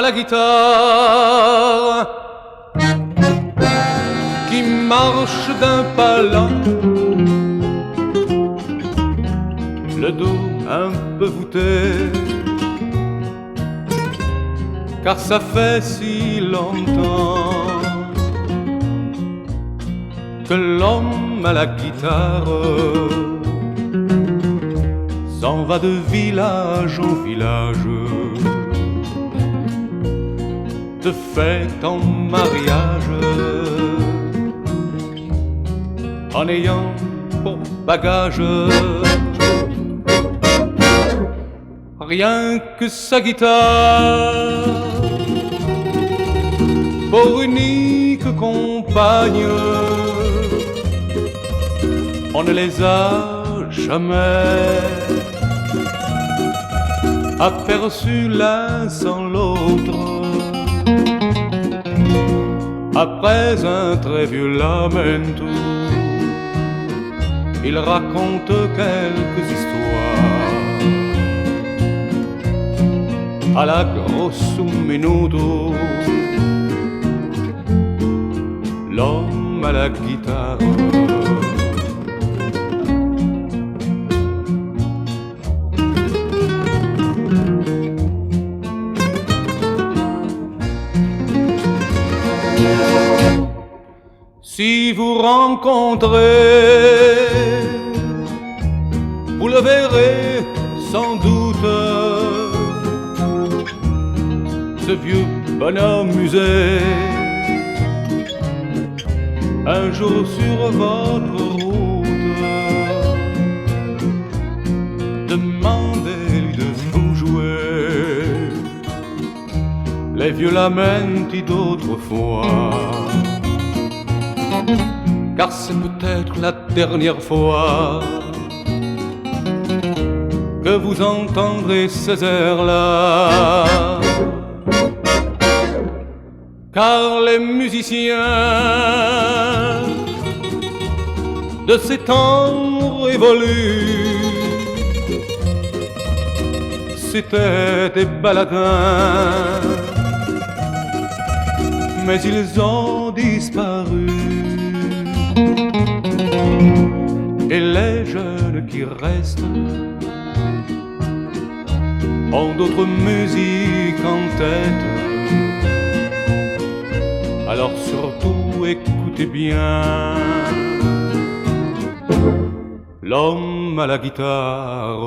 la guitare qui marche d'un pas lent, le dos un peu voûté, car ça fait si longtemps que l'homme à la guitare s'en va de village en village, de fête en mariage, en ayant pour bagage rien que sa guitare, pour unique compagne. On ne les a jamais aperçus l'un sans l'autre. Après un très vieux lamento, il raconte quelques histoires à la grosso minuto. L'homme à la guitare si vous rencontrez, vous le verrez sans doute, ce vieux bonhomme musée, un jour sur votre route. Demandez-lui de vous jouer les vieux lamenti d'autrefois, car c'est peut-être la dernière fois que vous entendrez ces airs-là, car les musiciens de ces temps révolus, c'étaient des baladins, mais ils ont disparu. Et les jeunes qui restent ont d'autres musiques en tête. Alors surtout écoutez bien l'homme à la guitare.